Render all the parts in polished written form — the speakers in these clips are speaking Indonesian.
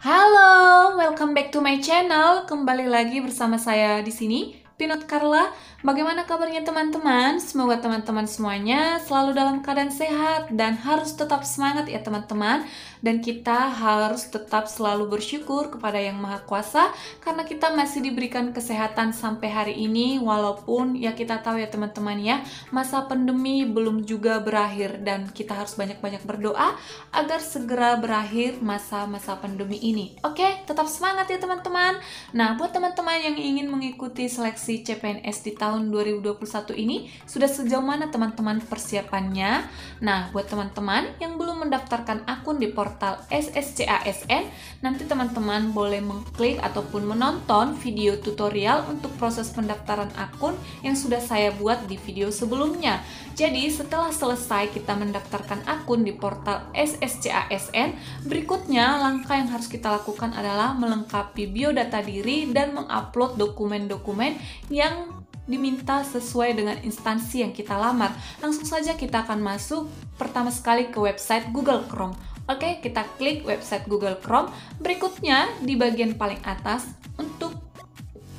Halo, welcome back to my channel. Kembali lagi bersama saya di sini, Pinot Carla. Bagaimana kabarnya teman-teman? Semoga teman-teman semuanya selalu dalam keadaan sehat dan harus tetap semangat ya teman-teman. Dan kita harus tetap selalu bersyukur kepada Yang Maha Kuasa karena kita masih diberikan kesehatan sampai hari ini, walaupun ya kita tahu ya teman-teman ya, masa pandemi belum juga berakhir dan kita harus banyak-banyak berdoa agar segera berakhir masa-masa pandemi ini. Oke, tetap semangat ya teman-teman. Nah, buat teman-teman yang ingin mengikuti seleksi CPNS di tahun 2021 ini, sudah sejauh mana teman-teman persiapannya? Nah, buat teman-teman yang belum mendaftarkan akun di portal SSCASN, nanti teman-teman boleh mengklik ataupun menonton video tutorial untuk proses pendaftaran akun yang sudah saya buat di video sebelumnya. Jadi, setelah selesai kita mendaftarkan akun di portal SSCASN, berikutnya langkah yang harus kita lakukan adalah melengkapi biodata diri dan mengupload dokumen-dokumen yang diminta sesuai dengan instansi yang kita lamar. Langsung saja kita akan masuk pertama sekali ke website Google Chrome. Oke, kita klik website Google Chrome. Berikutnya di bagian paling atas, untuk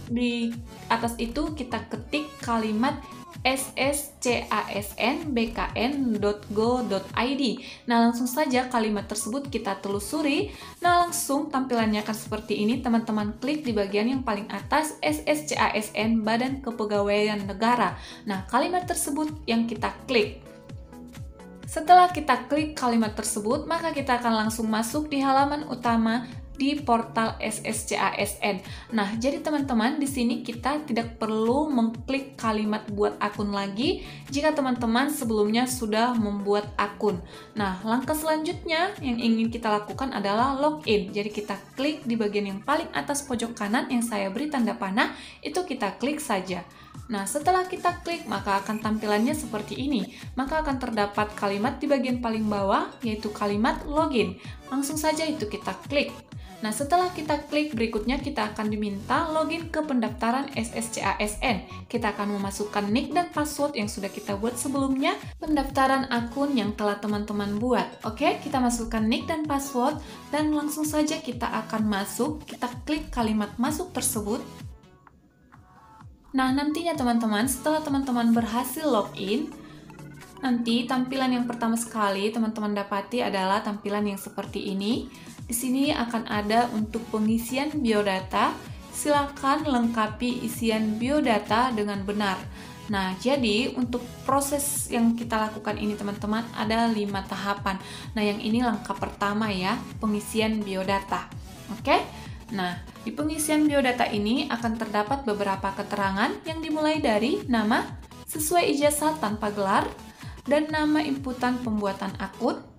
di atas itu kita ketik kalimat sscasnbkn.go.id. Nah, langsung saja kalimat tersebut kita telusuri. Nah, langsung tampilannya akan seperti ini. Teman-teman klik di bagian yang paling atas, SSCASN Badan Kepegawaian Negara. Nah, kalimat tersebut yang kita klik. Setelah kita klik kalimat tersebut, maka kita akan langsung masuk di halaman utama di portal SSCASN. Nah, jadi teman-teman di sini kita tidak perlu mengklik kalimat buat akun lagi jika teman-teman sebelumnya sudah membuat akun. Nah, langkah selanjutnya yang ingin kita lakukan adalah login. Jadi kita klik di bagian yang paling atas pojok kanan yang saya beri tanda panah, itu kita klik saja. Nah, setelah kita klik, maka akan tampilannya seperti ini. Maka akan terdapat kalimat di bagian paling bawah, yaitu kalimat login. Langsung saja itu kita klik. Nah, setelah kita klik, berikutnya kita akan diminta login ke pendaftaran SSCASN. Kita akan memasukkan nick dan password yang sudah kita buat sebelumnya, pendaftaran akun yang telah teman-teman buat. Oke, kita masukkan nick dan password, dan langsung saja kita akan masuk. Kita klik kalimat masuk tersebut. Nah, nantinya teman-teman, setelah teman-teman berhasil login, nanti tampilan yang pertama sekali teman-teman dapati adalah tampilan yang seperti ini. Di sini akan ada untuk pengisian biodata. Silakan lengkapi isian biodata dengan benar. Nah, jadi untuk proses yang kita lakukan ini teman-teman ada 5 tahapan. Nah, yang ini langkah pertama ya, pengisian biodata. Oke? Nah, di pengisian biodata ini akan terdapat beberapa keterangan yang dimulai dari nama, sesuai ijazah tanpa gelar, dan nama inputan pembuatan akun.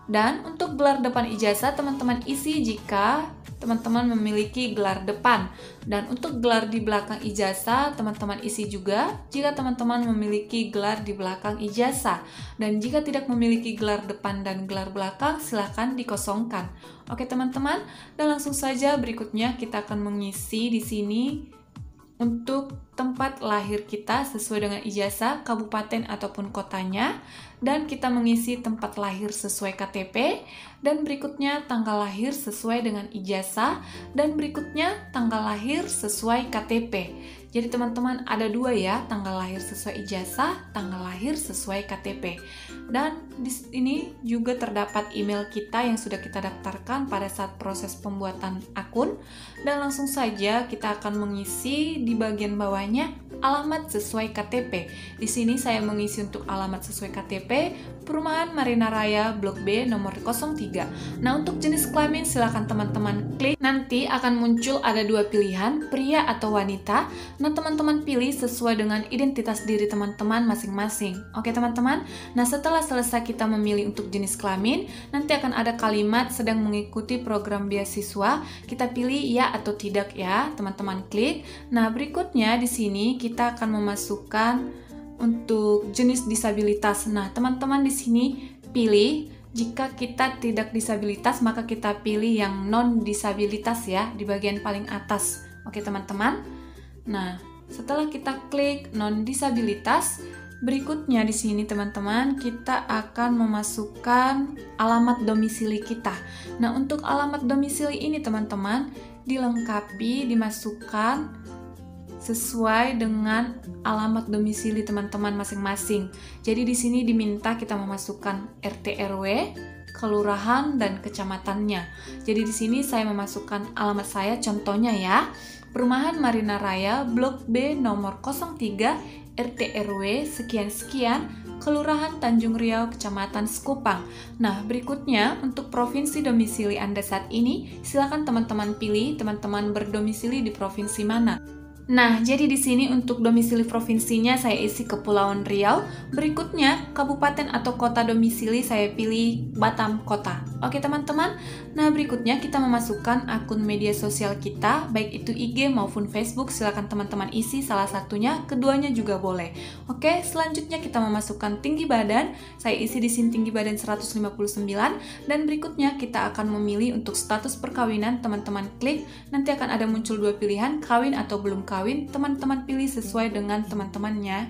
Dan untuk gelar depan ijazah teman-teman isi jika teman-teman memiliki gelar depan. Dan untuk gelar di belakang ijazah teman-teman isi juga jika teman-teman memiliki gelar di belakang ijazah. Dan jika tidak memiliki gelar depan dan gelar belakang, silahkan dikosongkan. Oke teman-teman, dan langsung saja berikutnya kita akan mengisi di sini untuk tempat lahir kita sesuai dengan ijazah, kabupaten ataupun kotanya, dan kita mengisi tempat lahir sesuai KTP, dan berikutnya tanggal lahir sesuai dengan ijazah, dan berikutnya tanggal lahir sesuai KTP. Jadi teman-teman ada 2 ya, tanggal lahir sesuai ijazah, tanggal lahir sesuai KTP. Dan di sini juga terdapat email kita yang sudah kita daftarkan pada saat proses pembuatan akun. Dan langsung saja kita akan mengisi di bagian bawahnya alamat sesuai KTP. Di sini saya mengisi untuk alamat sesuai KTP, Perumahan Marina Raya Blok B nomor 03. Nah, untuk jenis kelamin silakan teman-teman klik. Nanti akan muncul ada 2 pilihan, pria atau wanita. Nah, teman-teman pilih sesuai dengan identitas diri teman-teman masing-masing. Oke, teman-teman. Nah, setelah selesai kita memilih untuk jenis kelamin, nanti akan ada kalimat sedang mengikuti program beasiswa. Kita pilih ya atau tidak ya, teman-teman klik. Nah, berikutnya di sini kita akan memasukkan untuk jenis disabilitas. Nah, teman-teman di sini pilih jika kita tidak disabilitas, maka kita pilih yang non disabilitas ya di bagian paling atas. Oke, teman-teman. Nah, setelah kita klik non disabilitas, Berikutnya di sini teman-teman, kita akan memasukkan alamat domisili kita. Nah, untuk alamat domisili ini teman-teman, dilengkapi, dimasukkan sesuai dengan alamat domisili teman-teman masing-masing. Jadi di sini diminta kita memasukkan RT RW, kelurahan dan kecamatannya. Jadi di sini saya memasukkan alamat saya, contohnya ya. Perumahan Marina Raya, Blok B nomor 03, RT RW sekian-sekian, Kelurahan Tanjung Riau, Kecamatan Sekupang. Nah, berikutnya untuk provinsi domisili Anda saat ini, silakan teman-teman pilih teman-teman berdomisili di provinsi mana. Nah, jadi di sini untuk domisili provinsinya saya isi Kepulauan Riau. Berikutnya, kabupaten atau kota domisili saya pilih Batam Kota. Oke teman-teman, nah berikutnya kita memasukkan akun media sosial kita, baik itu IG maupun Facebook, silakan teman-teman isi salah satunya, keduanya juga boleh. Oke, selanjutnya kita memasukkan tinggi badan, saya isi di sini tinggi badan 159, dan berikutnya kita akan memilih untuk status perkawinan, teman-teman klik, nanti akan ada muncul dua pilihan, kawin atau belum kawin, teman-teman pilih sesuai dengan teman-temannya.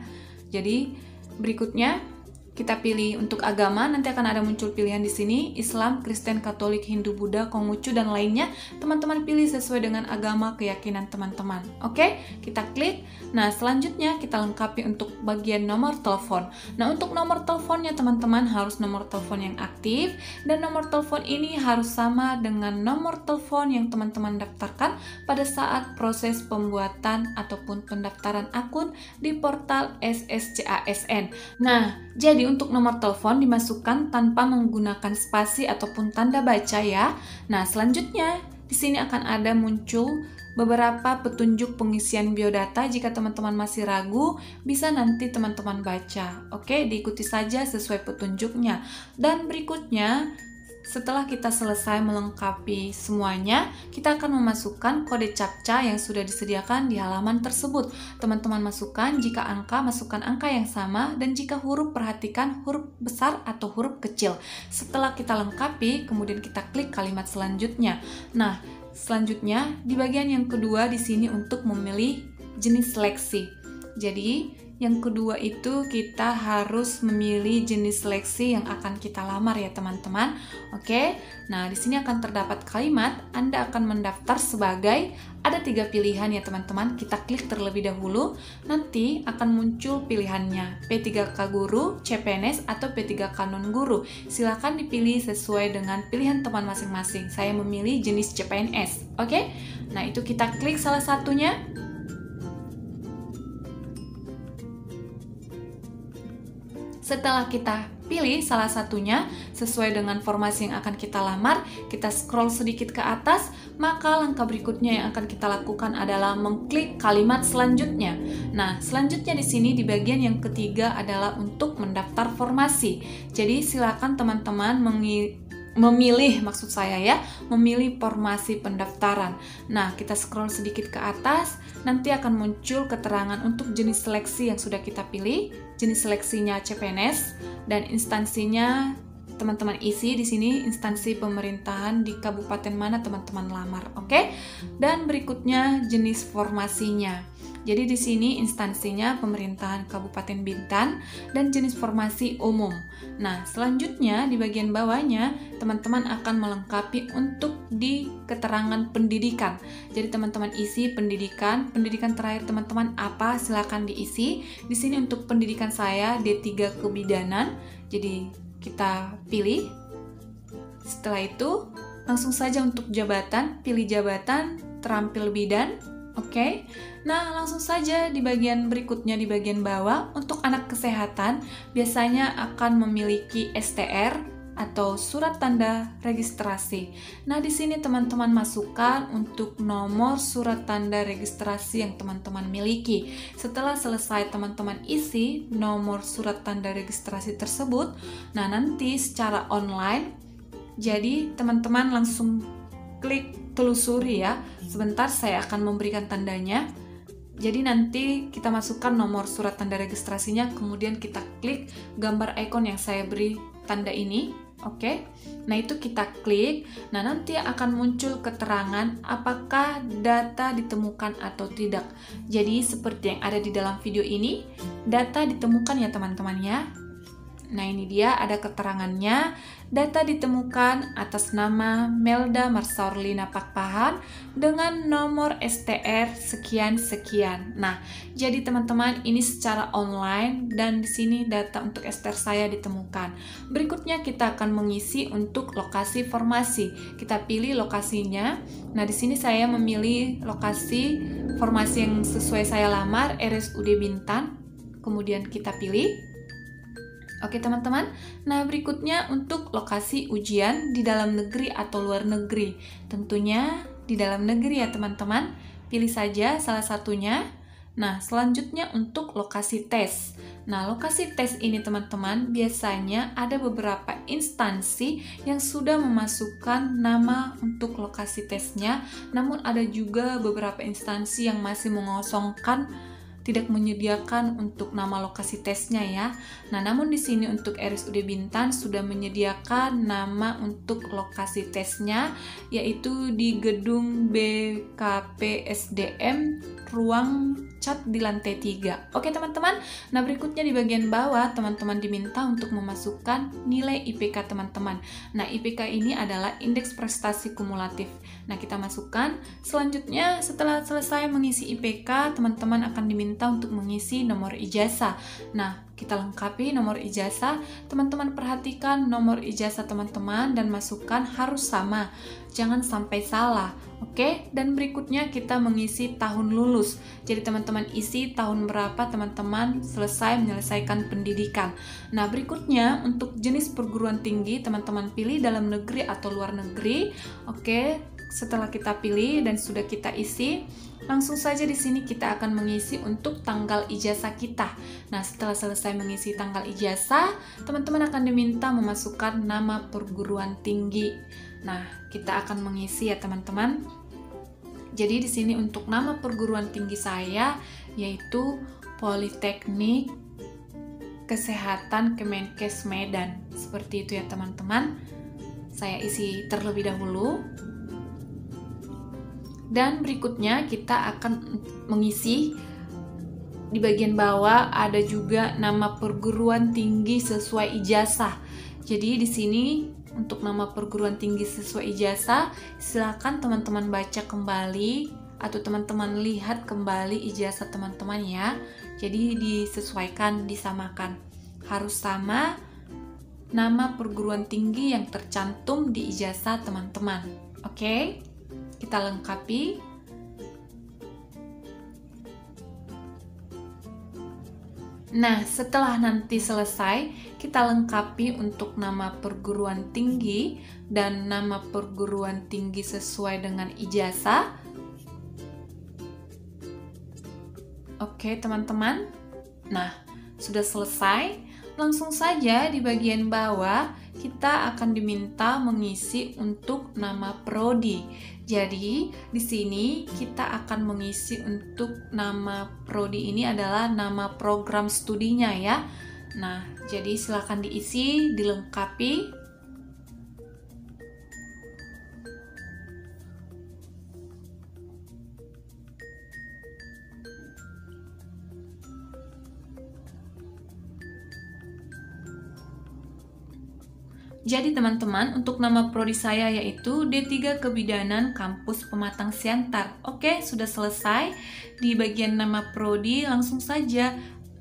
Jadi berikutnya kita pilih untuk agama, nanti akan ada muncul pilihan di sini, Islam, Kristen, Katolik, Hindu, Buddha, Konghucu, dan lainnya. Teman-teman pilih sesuai dengan agama keyakinan teman-teman. Oke, kita klik. Nah, selanjutnya kita lengkapi untuk bagian nomor telepon. Nah, untuk nomor teleponnya teman-teman harus nomor telepon yang aktif, dan nomor telepon ini harus sama dengan nomor telepon yang teman-teman daftarkan pada saat proses pembuatan ataupun pendaftaran akun di portal SSCASN. Nah, jadi untuk nomor telepon dimasukkan tanpa menggunakan spasi ataupun tanda baca ya. Nah, selanjutnya di sini akan ada muncul beberapa petunjuk pengisian biodata. Jika teman-teman masih ragu, bisa nanti teman-teman baca. Oke, diikuti saja sesuai petunjuknya. Dan berikutnya, setelah kita selesai melengkapi semuanya, kita akan memasukkan kode CAPTCHA yang sudah disediakan di halaman tersebut. Teman-teman masukkan, jika angka, masukkan angka yang sama, dan jika huruf, perhatikan huruf besar atau huruf kecil. Setelah kita lengkapi, kemudian kita klik kalimat selanjutnya. Nah, selanjutnya di bagian yang kedua di sini untuk memilih jenis seleksi. Jadi, yang kedua itu kita harus memilih jenis seleksi yang akan kita lamar ya teman-teman. Oke, nah di sini akan terdapat kalimat Anda akan mendaftar sebagai, ada 3 pilihan ya teman-teman. Kita klik terlebih dahulu, nanti akan muncul pilihannya P3K Guru, CPNS, atau P3K Non Guru. Silakan dipilih sesuai dengan pilihan teman masing-masing. Saya memilih jenis CPNS. Oke, nah itu kita klik salah satunya. Setelah kita pilih salah satunya sesuai dengan formasi yang akan kita lamar, kita scroll sedikit ke atas, maka langkah berikutnya yang akan kita lakukan adalah mengklik kalimat selanjutnya. Nah, selanjutnya di sini di bagian yang ketiga adalah untuk mendaftar formasi. Jadi silakan teman-teman memilih formasi pendaftaran. Nah, kita scroll sedikit ke atas, nanti akan muncul keterangan untuk jenis seleksi yang sudah kita pilih. Jenis seleksinya CPNS dan instansinya teman-teman isi di sini instansi pemerintahan di kabupaten mana teman-teman lamar, oke? Dan berikutnya jenis formasinya. Jadi di sini instansinya pemerintahan Kabupaten Bintan dan jenis formasi umum. Nah, selanjutnya di bagian bawahnya teman-teman akan melengkapi untuk di keterangan pendidikan. Jadi teman-teman isi pendidikan terakhir teman-teman apa silakan diisi. Di sini untuk pendidikan saya D3 Kebidanan. Jadi kita pilih. Setelah itu langsung saja untuk jabatan, pilih jabatan, terampil bidan. Oke, nah langsung saja di bagian berikutnya di bagian bawah untuk anak kesehatan biasanya akan memiliki STR atau surat tanda registrasi. Nah di sini teman-teman masukkan untuk nomor surat tanda registrasi yang teman-teman miliki. Setelah selesai teman-teman isi nomor surat tanda registrasi tersebut, nah nanti secara online, jadi teman-teman langsung klik telusuri ya. Sebentar saya akan memberikan tandanya. Jadi nanti kita masukkan nomor surat tanda registrasinya, kemudian kita klik gambar ikon yang saya beri tanda ini. Oke, nah itu kita klik. Nah, nanti akan muncul keterangan apakah data ditemukan atau tidak. Jadi seperti yang ada di dalam video ini, data ditemukan ya teman-teman ya. Nah, ini dia ada keterangannya. Data ditemukan atas nama Melda Marsaurlina Pakpahan dengan nomor STR sekian-sekian. Nah, jadi teman-teman ini secara online dan di sini data untuk STR saya ditemukan. Berikutnya kita akan mengisi untuk lokasi formasi. Kita pilih lokasinya. Nah, di sini saya memilih lokasi formasi yang sesuai saya lamar, RSUD Bintan. Kemudian kita pilih. Oke teman-teman, nah berikutnya untuk lokasi ujian di dalam negeri atau luar negeri. Tentunya di dalam negeri ya teman-teman, pilih saja salah satunya. Nah selanjutnya untuk lokasi tes. Nah lokasi tes ini teman-teman biasanya ada beberapa instansi yang sudah memasukkan nama untuk lokasi tesnya. Namun ada juga beberapa instansi yang masih mengosongkan, tidak menyediakan untuk nama lokasi tesnya ya. Nah, namun di sini untuk RSUD Bintan sudah menyediakan nama untuk lokasi tesnya, yaitu di gedung BKPSDM ruang cat di lantai 3. Oke teman-teman, nah berikutnya di bagian bawah teman-teman diminta untuk memasukkan nilai IPK teman-teman. Nah IPK ini adalah indeks prestasi kumulatif. Nah kita masukkan. Selanjutnya setelah selesai mengisi IPK, teman-teman akan diminta untuk mengisi nomor ijazah. Nah kita lengkapi nomor ijazah. Teman-teman perhatikan nomor ijazah teman-teman dan masukkan harus sama, jangan sampai salah. Oke, dan berikutnya kita mengisi tahun lulus. Jadi teman-teman isi tahun berapa teman-teman selesai menyelesaikan pendidikan. Nah berikutnya untuk jenis perguruan tinggi teman-teman pilih dalam negeri atau luar negeri. Oke, setelah kita pilih dan sudah kita isi, langsung saja di sini kita akan mengisi untuk tanggal ijazah kita. Nah, setelah selesai mengisi tanggal ijazah, teman-teman akan diminta memasukkan nama perguruan tinggi. Nah, kita akan mengisi ya teman-teman. Jadi di sini untuk nama perguruan tinggi saya yaitu Politeknik Kesehatan Kemenkes Medan. Seperti itu ya teman-teman. Saya isi terlebih dahulu. Dan berikutnya kita akan mengisi di bagian bawah ada juga nama perguruan tinggi sesuai ijazah. Jadi di sini untuk nama perguruan tinggi sesuai ijazah, silakan teman-teman baca kembali atau teman-teman lihat kembali ijazah teman-teman ya. Jadi disesuaikan, disamakan. Harus sama nama perguruan tinggi yang tercantum di ijazah teman-teman. Oke? Kita lengkapi. Nah, setelah nanti selesai, kita lengkapi untuk nama perguruan tinggi dan nama perguruan tinggi sesuai dengan ijazah. Oke, teman-teman. Nah, sudah selesai. Langsung saja di bagian bawah kita akan diminta mengisi untuk nama prodi. Jadi, di sini kita akan mengisi untuk nama prodi ini adalah nama program studinya ya. Nah, jadi silakan diisi, dilengkapi. Jadi teman-teman, untuk nama prodi saya yaitu D3 Kebidanan Kampus Pematang Siantar. Oke, sudah selesai. Di bagian nama prodi langsung saja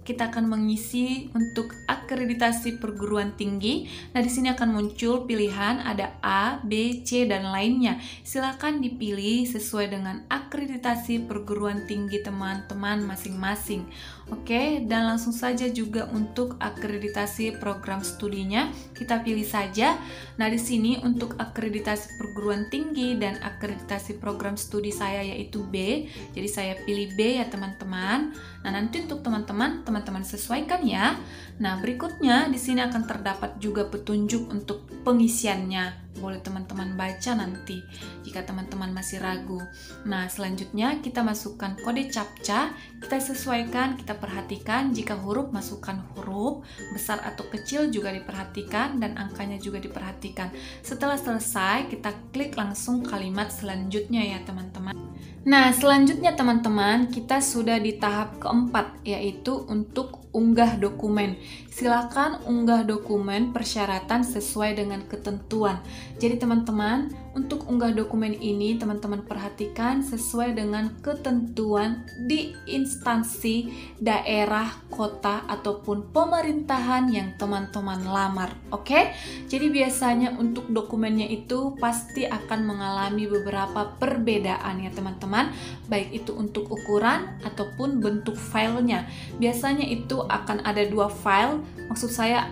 kita akan mengisi untuk akreditasi perguruan tinggi. Nah, di sini akan muncul pilihan ada A, B, C, dan lainnya. Silakan dipilih sesuai dengan akreditasi perguruan tinggi teman-teman masing-masing. Oke, dan langsung saja juga untuk akreditasi program studinya kita pilih saja. Nah, di sini untuk akreditasi perguruan tinggi dan akreditasi program studi saya yaitu B. Jadi saya pilih B ya teman-teman. Nah, nanti untuk teman-teman sesuaikan ya. Nah, berikutnya di sini akan terdapat juga petunjuk untuk pengisiannya. boleh teman-teman baca nanti jika teman-teman masih ragu. Nah, selanjutnya kita masukkan kode CAPTCHA, kita sesuaikan, kita perhatikan jika huruf, masukkan huruf, besar atau kecil juga diperhatikan, dan angkanya juga diperhatikan. Setelah selesai, kita klik langsung kalimat selanjutnya ya teman-teman. Nah, selanjutnya teman-teman, kita sudah di tahap keempat, yaitu untuk unggah dokumen. Silakan unggah dokumen persyaratan sesuai dengan ketentuan. Jadi teman-teman, untuk unggah dokumen ini teman-teman perhatikan sesuai dengan ketentuan di instansi, daerah, kota, ataupun pemerintahan yang teman-teman lamar. Oke? Jadi biasanya untuk dokumennya itu pasti akan mengalami beberapa perbedaan ya teman-teman, baik itu untuk ukuran ataupun bentuk filenya. Biasanya itu akan ada dua file, maksud saya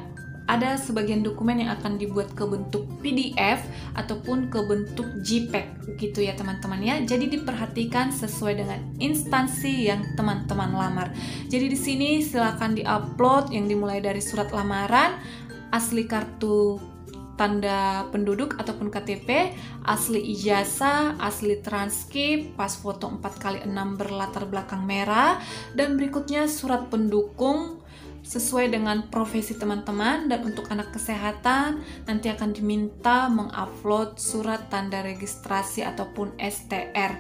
ada sebagian dokumen yang akan dibuat ke bentuk PDF ataupun ke bentuk JPEG gitu ya teman-teman ya. Jadi diperhatikan sesuai dengan instansi yang teman-teman lamar. Jadi di sini silakan diupload yang dimulai dari surat lamaran, asli kartu tanda penduduk ataupun KTP, asli ijazah, asli transkrip, pas foto 4x6 berlatar belakang merah, dan berikutnya surat pendukung sesuai dengan profesi teman-teman. Dan untuk anak kesehatan nanti akan diminta mengupload surat tanda registrasi ataupun STR.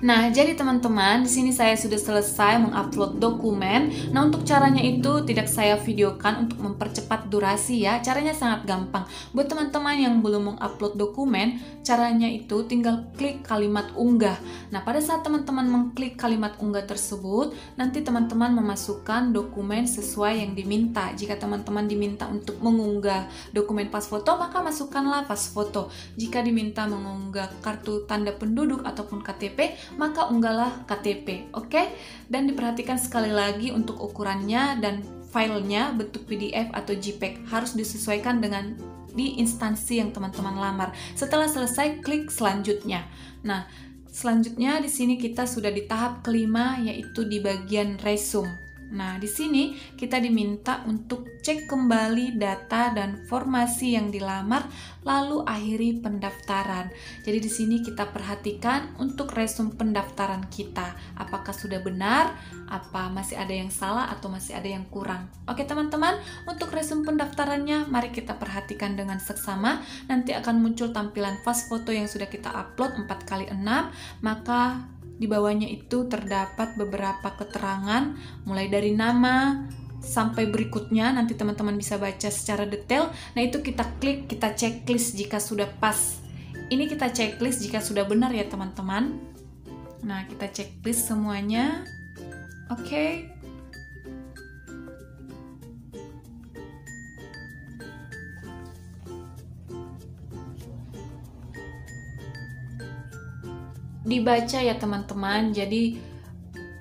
Nah, jadi teman-teman, di sini saya sudah selesai mengupload dokumen. Nah, untuk caranya itu tidak saya videokan untuk mempercepat durasi ya. Caranya sangat gampang. Buat teman-teman yang belum mengupload dokumen, caranya itu tinggal klik kalimat unggah. Nah, pada saat teman-teman mengklik kalimat unggah tersebut, nanti teman-teman memasukkan dokumen sesuai yang diminta. Jika teman-teman diminta untuk mengunggah dokumen pas foto, maka masukkanlah pas foto. Jika diminta mengunggah kartu tanda penduduk ataupun KTP, maka unggahlah KTP, oke? Dan diperhatikan sekali lagi untuk ukurannya dan filenya bentuk PDF atau JPEG harus disesuaikan dengan di instansi yang teman-teman lamar. Setelah selesai, klik selanjutnya. Nah, selanjutnya di sini kita sudah di tahap kelima, yaitu di bagian resume. Nah, di sini kita diminta untuk cek kembali data dan formasi yang dilamar, lalu akhiri pendaftaran. Jadi di sini kita perhatikan untuk resume pendaftaran kita, apakah sudah benar, apa masih ada yang salah atau masih ada yang kurang. Oke teman-teman, untuk resume pendaftarannya mari kita perhatikan dengan seksama. Nanti akan muncul tampilan fast foto yang sudah kita upload 4x6, maka di bawahnya itu terdapat beberapa keterangan mulai dari nama sampai berikutnya, nanti teman-teman bisa baca secara detail. Nah, itu kita klik, kita checklist jika sudah pas. Ini kita checklist jika sudah benar ya teman-teman. Nah, kita checklist semuanya. Oke. Dibaca ya teman-teman, jadi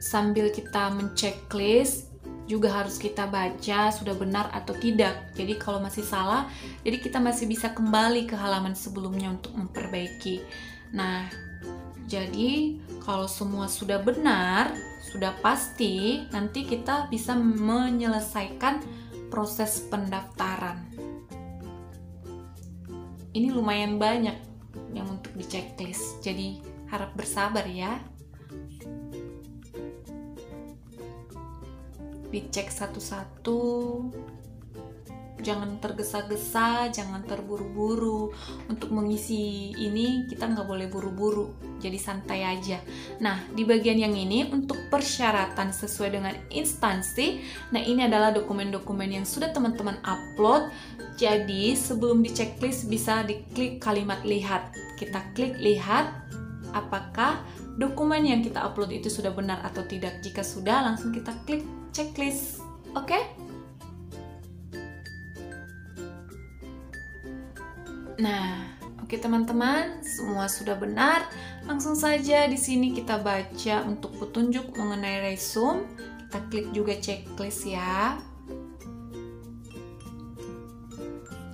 sambil kita menceklis juga harus kita baca sudah benar atau tidak. Jadi kalau masih salah, jadi kita masih bisa kembali ke halaman sebelumnya untuk memperbaiki. Nah, jadi kalau semua sudah benar, sudah pasti, nanti kita bisa menyelesaikan proses pendaftaran. Ini lumayan banyak yang untuk di checklist, jadi harap bersabar ya. Dicek satu-satu, jangan tergesa-gesa, jangan terburu-buru. Untuk mengisi ini kita nggak boleh buru-buru, jadi santai aja. Nah, di bagian yang ini untuk persyaratan sesuai dengan instansi. Nah, ini adalah dokumen-dokumen yang sudah teman-teman upload. Jadi sebelum di checklist bisa diklik kalimat lihat. Kita klik lihat apakah dokumen yang kita upload itu sudah benar atau tidak. Jika sudah, langsung kita klik checklist. Oke? Nah, oke teman-teman, semua sudah benar. Langsung saja di sini kita baca untuk petunjuk mengenai resume. Kita klik juga checklist ya.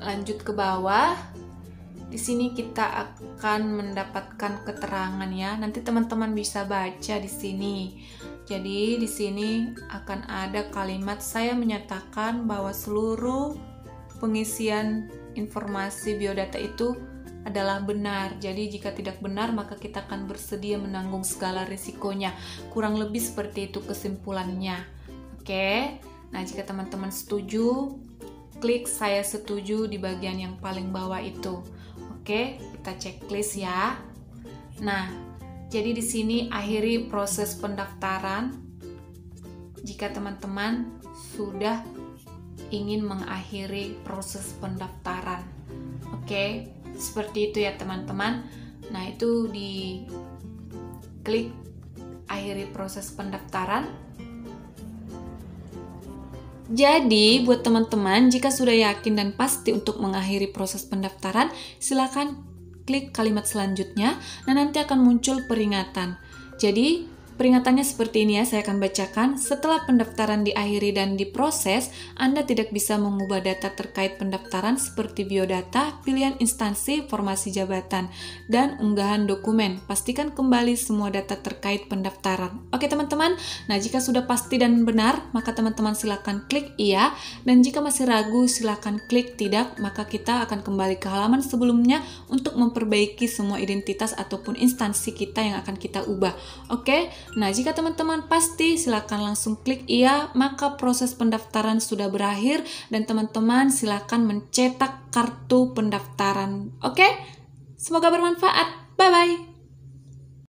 Lanjut ke bawah. Di sini kita akan mendapatkan keterangan ya. Nanti teman-teman bisa baca di sini. Jadi di sini akan ada kalimat saya menyatakan bahwa seluruh pengisian informasi biodata itu adalah benar. Jadi jika tidak benar, maka kita akan bersedia menanggung segala risikonya. Kurang lebih seperti itu kesimpulannya. Oke. Nah, jika teman-teman setuju, klik saya setuju di bagian yang paling bawah itu. Oke, kita checklist ya. Nah, jadi di sini akhiri proses pendaftaran. Jika teman-teman sudah ingin mengakhiri proses pendaftaran. Oke, seperti itu ya teman-teman. Nah, itu di klik akhiri proses pendaftaran. Jadi, buat teman-teman, jika sudah yakin dan pasti untuk mengakhiri proses pendaftaran, silakan klik kalimat selanjutnya, dan nanti akan muncul peringatan. Jadi, peringatannya seperti ini ya, saya akan bacakan. Setelah pendaftaran diakhiri dan diproses, Anda tidak bisa mengubah data terkait pendaftaran seperti biodata, pilihan instansi, formasi jabatan, dan unggahan dokumen. Pastikan kembali semua data terkait pendaftaran. Oke teman-teman, nah jika sudah pasti dan benar, maka teman-teman silakan klik iya, dan jika masih ragu, silakan klik tidak, maka kita akan kembali ke halaman sebelumnya untuk memperbaiki semua identitas ataupun instansi kita yang akan kita ubah. Oke? Nah, jika teman-teman pasti, silakan langsung klik iya, maka proses pendaftaran sudah berakhir dan teman-teman silakan mencetak kartu pendaftaran. Oke? Semoga bermanfaat. Bye-bye.